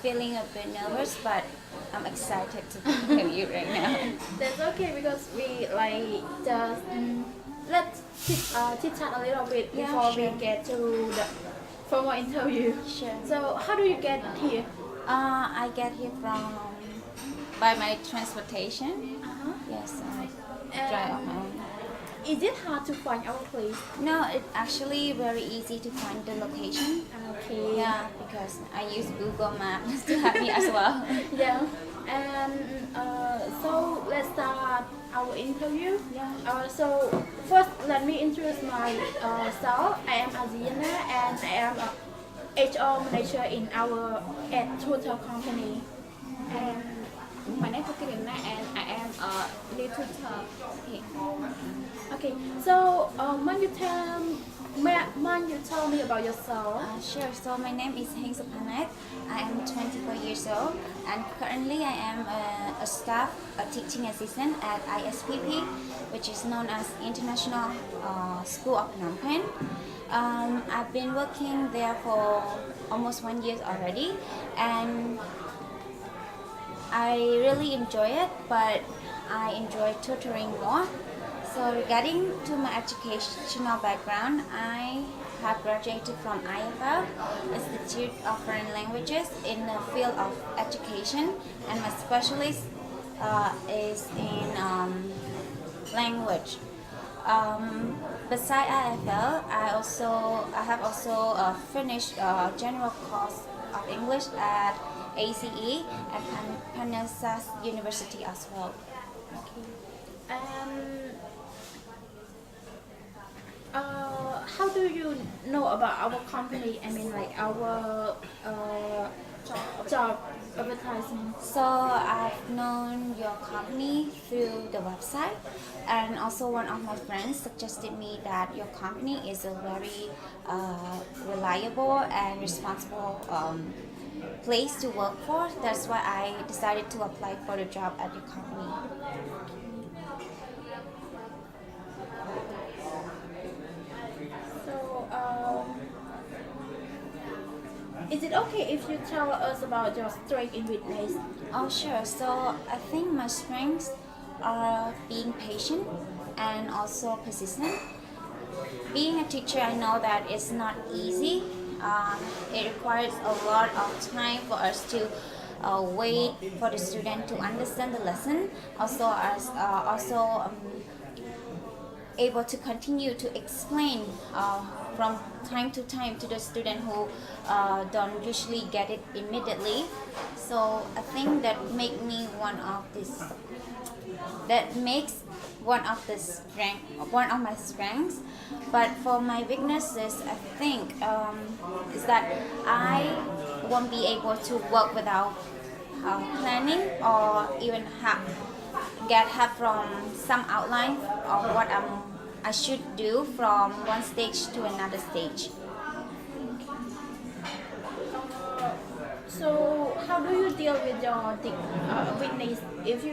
feeling a bit nervous, but I'm excited to tell you right now. That's okay because we like just let's chit chat a little bit Yeah, before we sure. get to the formal interview. Sure. So how do you get here? I get here from by my transportation. Uh-huh. Yes, I drive on my own. Is it hard to find our place? No, it's actually very easy to find the location. Okay. Yeah, because I use Google Maps to help me as well. Yeah. And so let's start our interview. Yeah. So first, let me introduce myself. I am Aziana, and I am a HR manager in our at tutor company. And my name is Kirina, and I am a lead tutor. Okay. Okay. So man, you tell me about yourself. Sure. So my name is Heng Supanet. I am 24 years old, and currently I am a staff, a teaching assistant at ISPP, which is known as International School of Phnom Penh. I've been working there for almost 1 year already, and I really enjoy it, but I enjoy tutoring more. So regarding to my educational background, I have graduated from IFL, Institute of Foreign Languages, in the field of education, and my specialist is in language. Beside IFL, I have also finished general course of English at ACE at Panasas University as well. Um, how do you know about our company? I mean, like our job advertisement. So I've known your company through the website, and also one of my friends suggested me that your company is a very reliable and responsible place to work for. That's why I decided to apply for the job at your company. So, is it okay if you tell us about your strength in Vietnamese? Oh, sure. So I think my strengths are being patient and also persistent. Being a teacher, I know that it's not easy. It requires a lot of time for us to wait for the student to understand the lesson. Also able to continue to explain from time to time to the student who don't usually get it immediately. So I think that makes one of my strengths. But for my weaknesses, I think is that I won't be able to work without planning, or even get help from some outline of what I should do from one stage to another stage. So, how do you deal with your Vietnamese if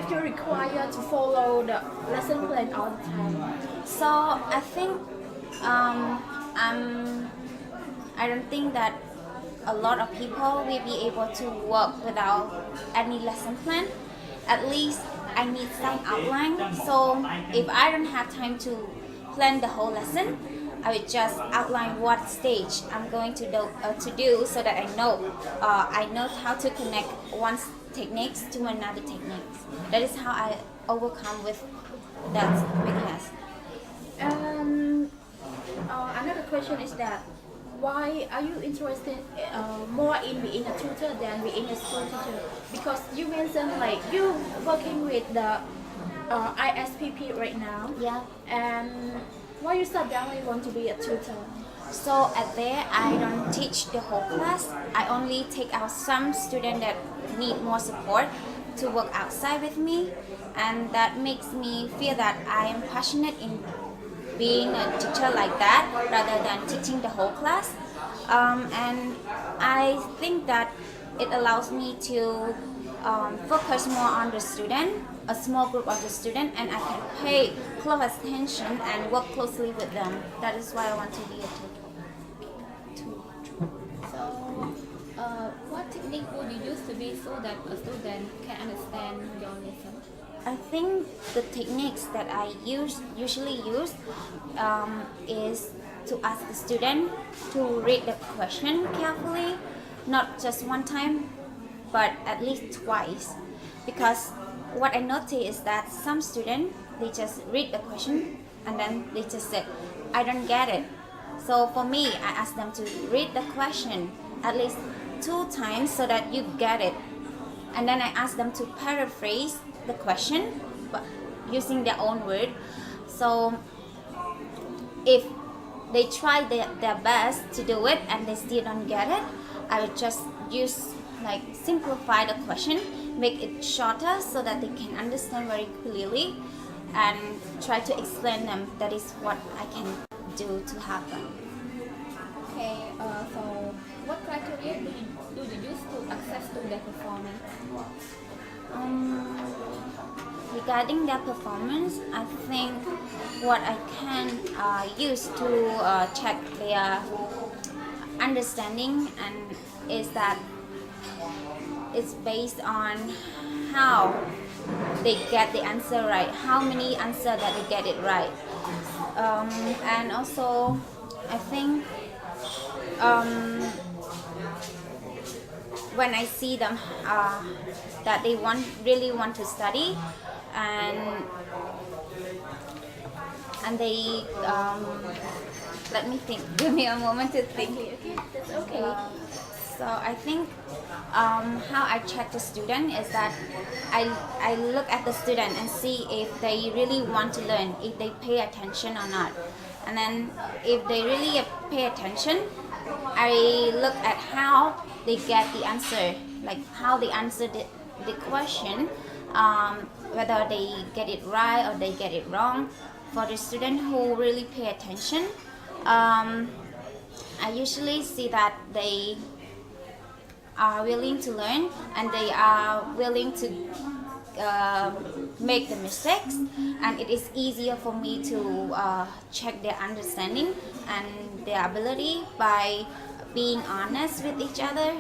you're required to follow the lesson plan all the time? So I think I don't think that a lot of people will be able to work without any lesson plan. At least I need some outline. So if I don't have time to plan the whole lesson, I will just outline what stage I'm going to do, so that I know how to connect one techniques to another techniques. That is how I overcome with that weakness. And another question is that why are you interested more in being a tutor than being a school teacher? Because you mentioned like you working with the ISPP right now. Yeah. And why you suddenly want to be a tutor? So at there, I don't teach the whole class. I only take out some students that need more support to work outside with me, and that makes me feel that I am passionate in being a teacher like that rather than teaching the whole class. And I think that it allows me to focus more on the student, a small group of the student, and I can pay close attention and work closely with them. That is why I want to be a tutor. So, what technique would you use to be so that a student can understand your lesson? I think the techniques that I usually use is to ask the student to read the question carefully, not just one time, but at least twice. Because what I notice is that some students they just read the question and then they just said, "I don't get it." So for me, I ask them to read the question at least 2 times so that you get it, and then I ask them to paraphrase the question but using their own word. So if they try their best to do it and they still don't get it, I would just use like simplify the question, make it shorter so that they can understand very clearly, and try to explain them that is what I can do to help them. Okay, so what criteria do you use to assess student performance? Regarding their performance, I think what I can use to check their understanding and is that it's based on how they get the answer right, how many answers that they get it right, and also I think when I see them that they really want to study and they let me think. Give me a moment to think. Okay, that's okay. So I think how I check the student is that I look at the student and see if they really want to learn, if they pay attention or not. And then if they really pay attention, I look at how they get the answer, like how they answer the question, whether they get it right or they get it wrong. For the student who really pay attention, I usually see that they are willing to learn and they are willing to make the mistakes, and it is easier for me to check their understanding and their ability by being honest with each other.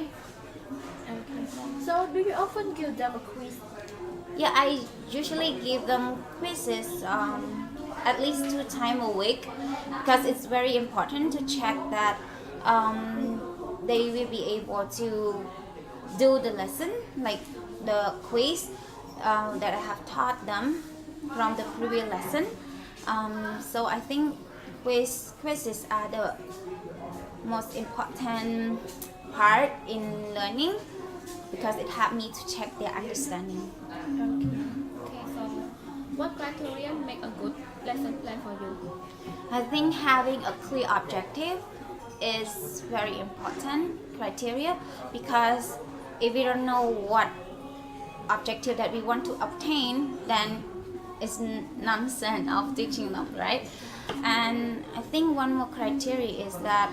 Okay. So do you often give them a quiz? Yeah, I usually give them quizzes at least 2 times a week because it's very important to check that they will be able to do the lesson, like the quiz that I have taught them from the previous lesson. So I think quizzes are the most important part in learning because it helped me to check their understanding. Okay, so what criteria make a good lesson plan for you? I think having a clear objective is very important criteria because if we don't know what objective that we want to obtain, then it's nonsense of teaching them, right? And I think one more criteria is that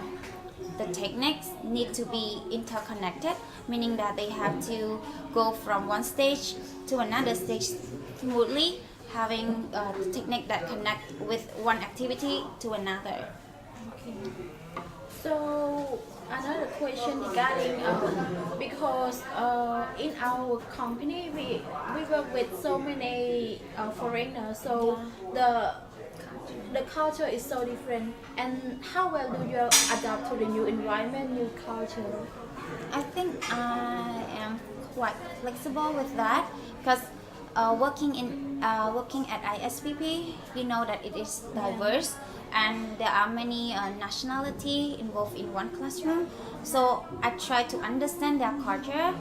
the techniques need to be interconnected, meaning that they have to go from one stage to another stage smoothly, having the technique that connect with one activity to another. Okay. So another question regarding because in our company we work with so many foreigners, so the culture is so different. And how well do you adapt to the new environment, new culture? I think I am quite flexible with that because working at ISPP, we know that it is diverse and there are many nationality involved in one classroom. So I try to understand their culture,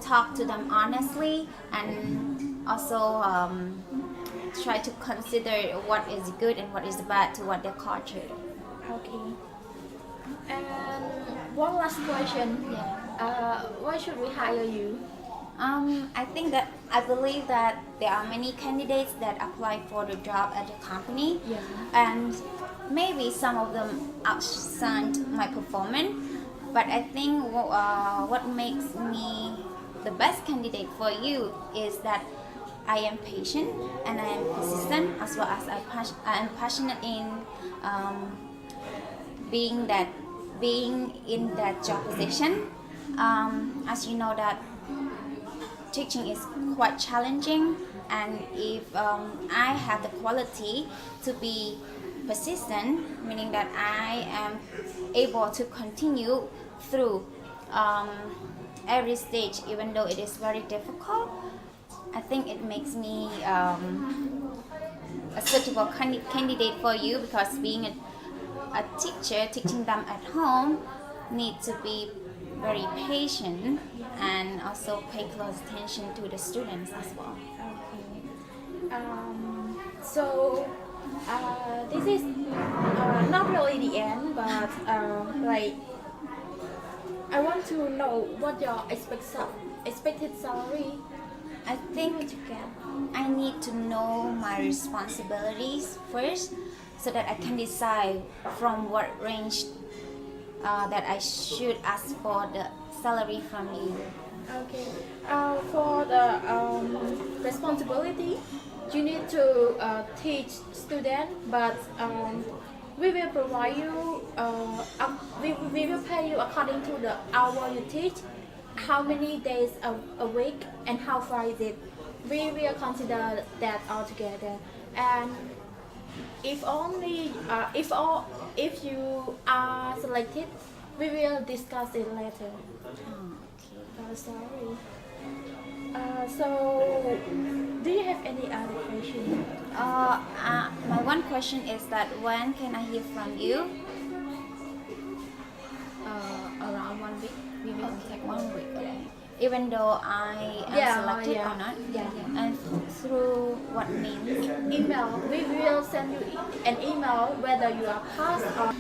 talk to them honestly, and also try to consider what is good and what is bad toward their culture. Okay. And one last question. Why should we hire you? I believe that there are many candidates that apply for the job at the company, Yeah. and maybe some of them outshine my performance. But I think what makes me the best candidate for you is that I am patient and I am persistent, as well as I am passionate in being in that job position. As you know that teaching is quite challenging, and if I have the quality to be persistent, meaning that I am able to continue through every stage, even though it is very difficult, I think it makes me a suitable candidate for you, because being a teacher, teaching them at home, need to be very patient and also pay close attention to the students as well. Okay. So this is not really the end, but like I want to know what your expected salary I think to get. I need to know my responsibilities first, so that I can decide from what range that I should ask for the salary from you. Okay. For the responsibility, you need to teach student, but we will provide you. We will pay you according to the hour you teach, how many days a week, and how far is it. We will consider that all together. And if only if you are selected, we will discuss it later. Sorry. So, do you have any other question? My one question is that when can I hear from you? Around 1 week, we will contact 1 week. Okay. Even though I am selected or not? Yeah. And through what means? Email. We will send you an email whether you are passed or.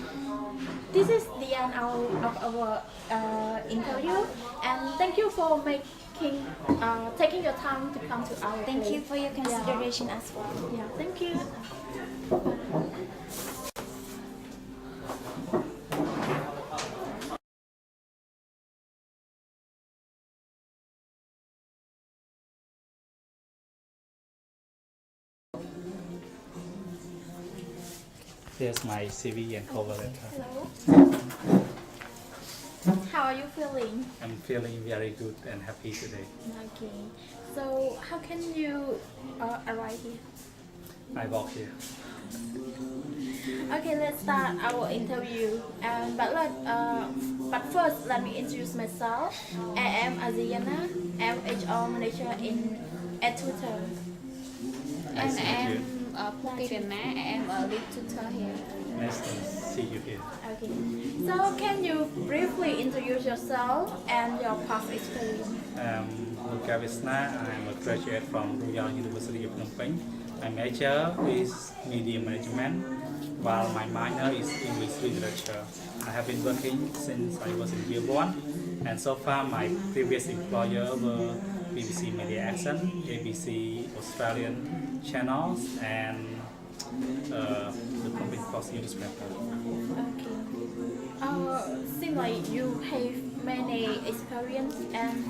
This is the end of our interview, and thank you for taking your time to come to our Thank you place. for your consideration as well. Yeah, thank you. Here's my CV and cover letter. Hello. How are you feeling? I'm feeling very good and happy today. Okay. So how can you arrive here? I walk here. Okay, let's start our interview. But first, let me introduce myself. I am Aziana. I'm HR manager at Twitter. Nice And to I meet you. am Pukirana. I am a lead tutor here. Nice to see you here. Okay. So can you briefly introduce yourself and your past experience? Luka Visna. I'm a graduate from Royal University of Phnom Penh. My major is media management, while my minor is English literature. I have been working since I was in year 1, and so far my previous employer were BBC Media Action, ABC Australian channels, and the Phnom Penh Post newspaper. Okay. Seems like you have many experience, and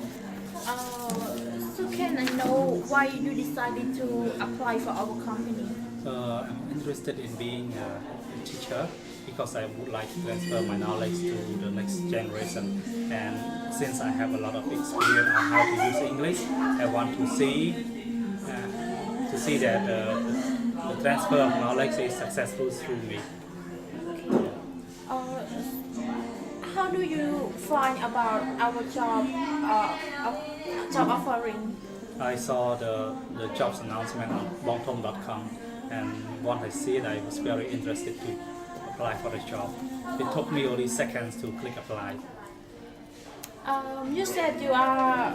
so can I know why you decided to apply for our company? I'm interested in being a teacher because I would like to transfer my knowledge to the next generation. And since I have a lot of experience on how to use English, I want to see that the transfer of knowledge is successful through me. How do you find about our job offering? I saw the jobs announcement on bongthom.com, and once I see it, I was very interested to apply for the job. It took me only seconds to click apply. You said you are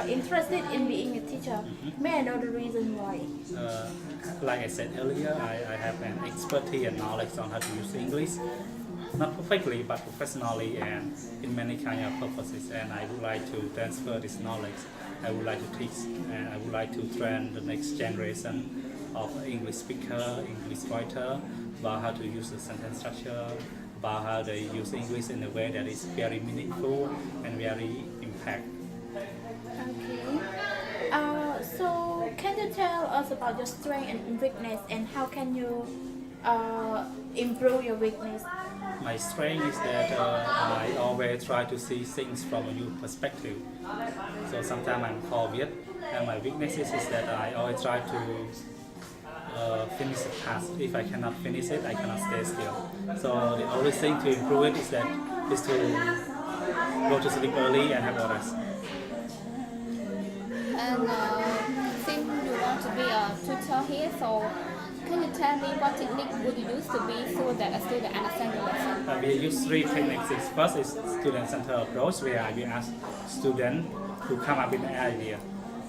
interested in being a teacher. May I know the reason why? Like I said earlier, I have an expertise and knowledge on how to use English, not perfectly but professionally and in many kind of purposes, and I would like to transfer this knowledge. I would like to teach, and I would like to train the next generation of English speaker, English writer, about how to use the sentence structure, about how they use English in a way that is very meaningful and very impact. Okay. So can you tell us about your strength and weakness, and how can you improve your weakness? My strength is that I always try to see things from a new perspective. So sometimes I'm called weird, and my weakness is that I always try to finish a task. If I cannot finish it, I cannot stay still. So the only thing to improve it is to go to sleep early and have a rest. And since you want to be a tutor here, so can you tell me what technique would you use to be sure that a student understands the lesson? We use three techniques. First is student-centered approach, where we ask students to come up with an idea,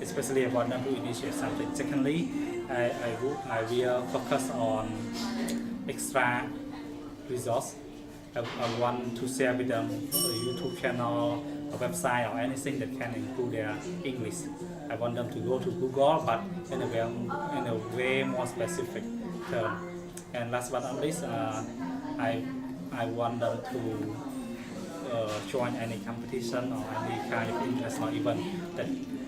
especially if I want them to initiate something. Secondly, I will focus on extra resource. I want to share with them a YouTube channel, a website, or anything that can improve their English. I want them to go to Google, but in a way more specific term. And last but not least, I want them to join any competition or any kind of international event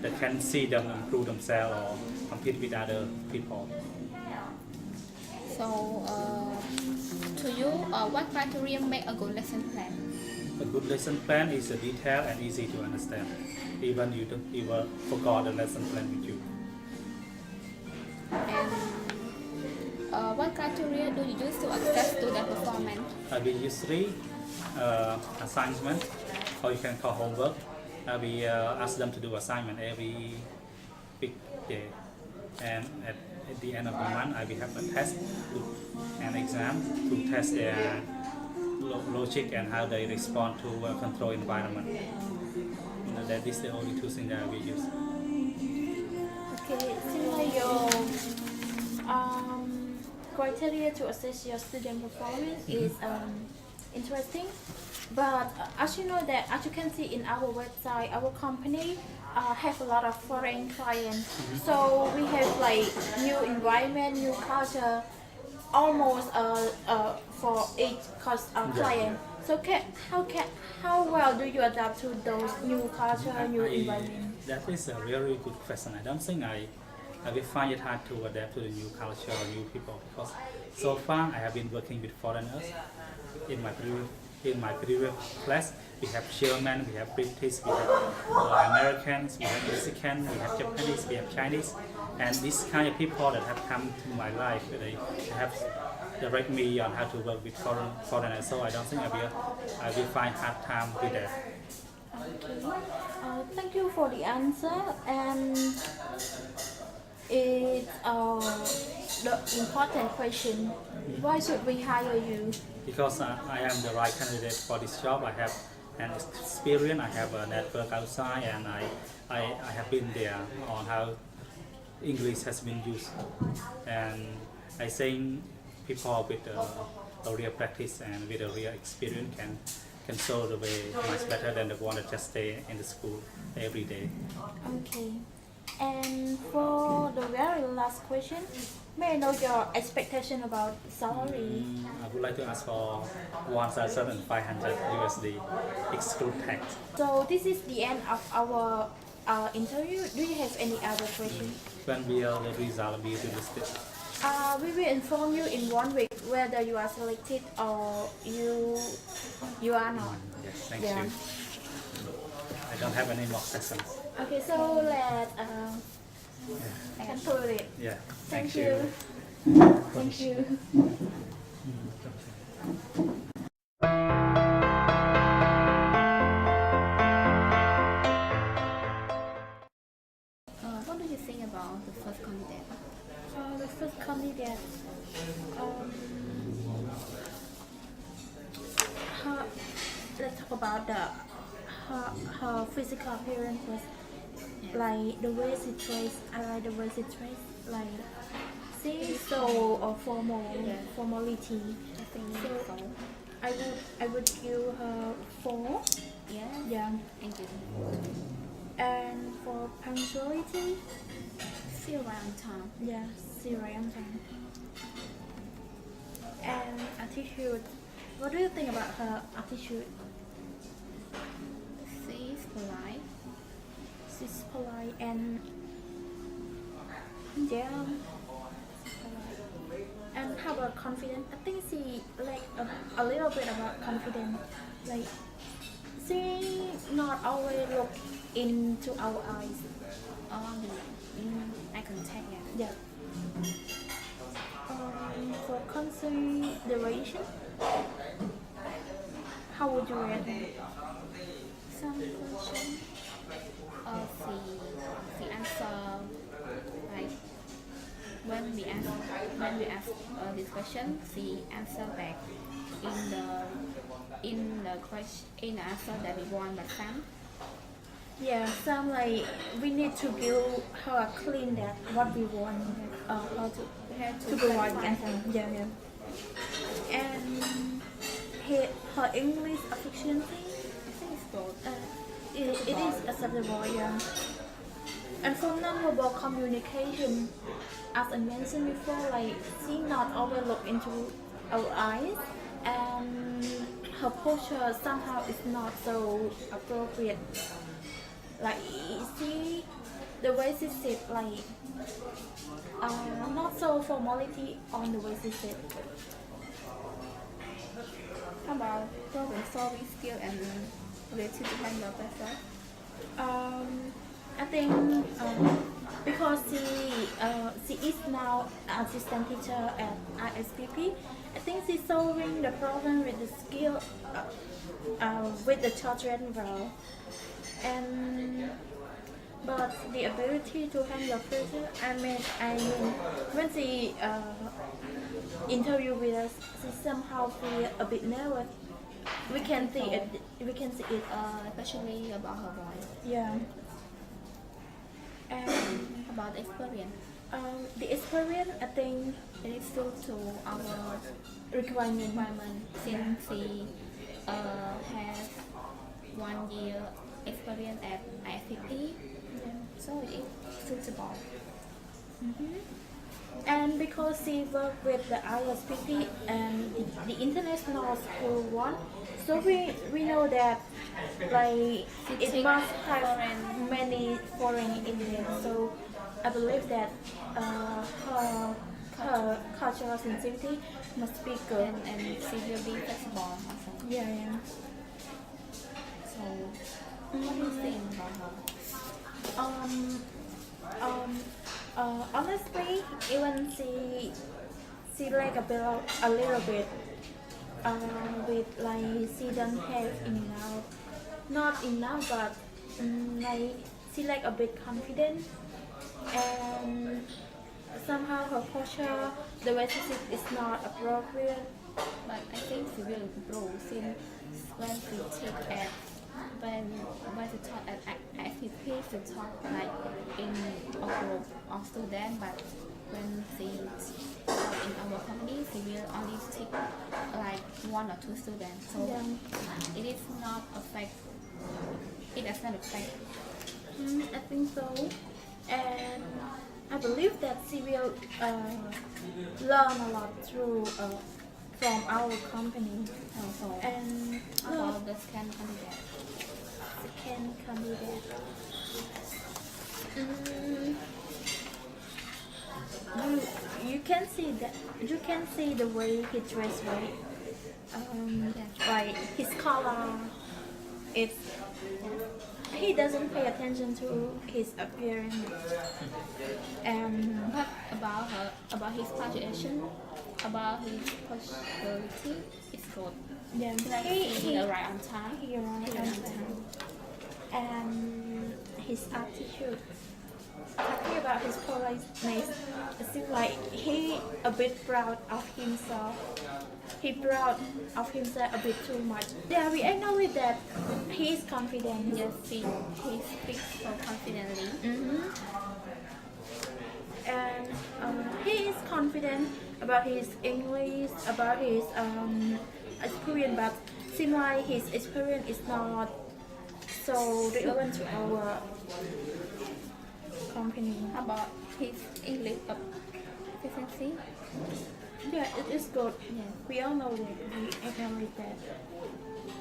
that can see them improve themselves or compete with other people. So, to you, what criteria make a good lesson plan? A good lesson plan is detailed and easy to understand. Even you don't even forgot the lesson plan with you. And what criteria do you use to assess student performance? We use three assignment, or you can call homework. We ask them to do assignment every week day, and at the end of the month, we have a test, an exam to test their logic and how they respond to a controlled environment. That is the only two things that we use. Okay, seems like your criteria to assess your student performance is interesting. But as you know that, as you can see in our website, our company have a lot of foreign clients. So we have like new environment, new culture, almost for each client. So how well do you adapt to those new culture, new environment? That is a very good question. I don't think I will find it hard to adapt to the new culture or new people, because so far I have been working with foreigners. In my previous class, we have German, we have British, we have Americans, we have Mexican, we have Japanese, we have Chinese, and these kind of people that have come to my life, they have direct me on how to work with foreigners. So I don't think I will find hard time with that. Okay. Thank you for the answer. And it's the important question. Why should we hire you? Because I am the right candidate for this job. I have an experience, I have a network outside, and I have been there on how English has been used. And I think people with a real practice and with a real experience can show the way much better than the one that just stay in the school every day. Okay. And for the very last question, may I know your expectation about salary? I would like to ask for 1,500 USD exclude tax. So this is the end of our interview. Do you have any other questions? When will the result be released? We will inform you in 1 week whether you are selected or you are not. Yes, thank Yeah. you. I don't have any more questions. Okay, so let's conclude it. Yeah, Thank thank you. you. Thank you. What do you think about the first candidate? The first candidate, let's talk about her physical appearance was like the way she dressed. I like the way she dressed. Like she's so formality. I think so. I would give her 4. Yeah. Yeah. Thank you. And for punctuality, See you around time. yeah, 0 on time. And attitude. What do you think about her attitude? She's polite. She's polite and yeah. And how about confident. I think she like a little bit about confident. Like she not always look into our eyes. Oh, I contact, yeah. Yeah. For consideration, how would you rate it? Some question, she answer like when we ask this question, she answer back in the question in the answer that we want, but some Yeah, some like we need to give her a clean that what we want. How to provide the answer. Yeah, yeah. And her English efficiency, I think it's good. it is acceptable. Yeah. And for non-verbal communication, as I mentioned before, like she not always look into our eyes, and her posture somehow is not so appropriate. Like she, the way she sit, like not so formality on the way she sit. How about problem solving skill and ability to handle pressure? I think because she is now assistant teacher at ISPP, I think she's solving the problem with the skill with the children well, and but the ability to handle pressure. I mean when she interview with us, she somehow feel a bit nervous. We can see it. We can see it. Especially about her voice. Yeah. And About experience, the experience, I think, it is due to our requirement. since she has 1 year experience at IFPT, so it is suitable. And because she worked with the ISPP and the international school one, so we know that like it take must have foreign- many foreign Indians. So I believe that her cultural sensitivity must be good. And she will be flexible also. Yeah, yeah. So, what do you think about her? Honestly, even she like a little bit with like she don't have enough, not enough, but like she like a bit confident, and somehow her posture, the way she sit is not appropriate. But I think she will improve since when she take at when she taught at IFPP, she taught like in a group of students, but when she taught in our company, she will only take like 1 or 2 students. So Yeah. it is not affect. It does not affect. I think so, and I believe that she will learn a lot through from our company, Also, and about the scan candidate. can candidate. You can see that you can see the way he dressed, right? Like his color. It's he doesn't pay attention to his appearance, and But about his punctuation, about his personality, it's good. yeah, Like he arrived on time. he arrived He on arrived on time. time. And his attitude. Talking about his politeness, it seems like he a bit proud of himself. He proud of himself a bit too much. Yeah, we acknowledge that he is confident. Yes, he speaks so confidently. And he is confident about his English, about his experience, but seems like his experience is not so relevant to our company. About his English efficiency, Yeah, it is good. yes. We all know that. We acknowledge that.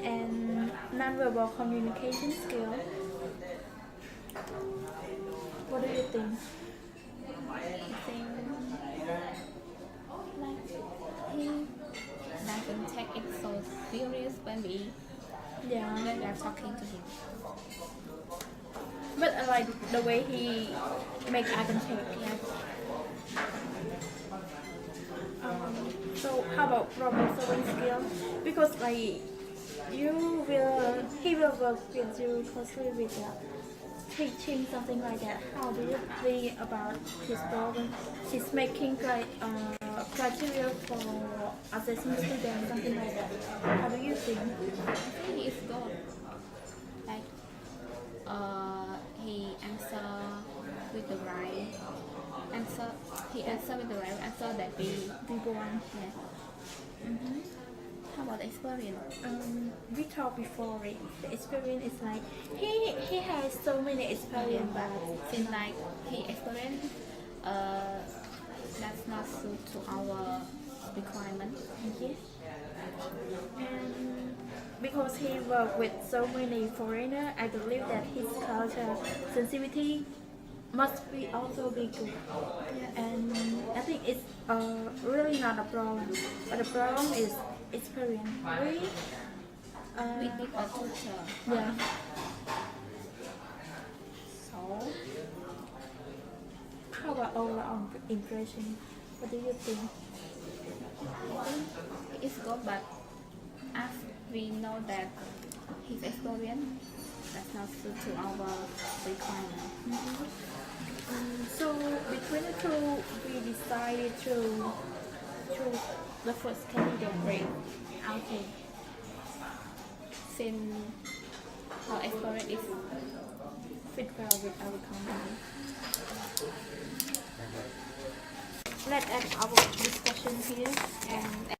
And non-verbal communication skill. What do you think? I think like he when we are talking to him. But I like the way he make eye contact. Yes. So how about problem solving skill? Because like he will work with you closely with teaching something like that. How do you think about his problem? He's making criteria for assessing students, something like that. How do you think? I think he is good. Like he answer with the right answer. He answer with the right answer that we want. yeah. How about the experience? We talked before it. The experience is like he has so many experience, but Seems like he experience that's not suit to our requirement. yes. And because he worked with so many foreigners, I believe that his culture sensitivity must be also be good. And I think it's really not a problem, but the problem is experience. We need a tutor. Yeah. So How about overall impression? What do you think? I think it's good, but as we know that his experience does not suit to our requirement. So between the two, we decided to choose the first candidate rate. Okay. Since our experience is Fit well with our company. Let's end our discussion here and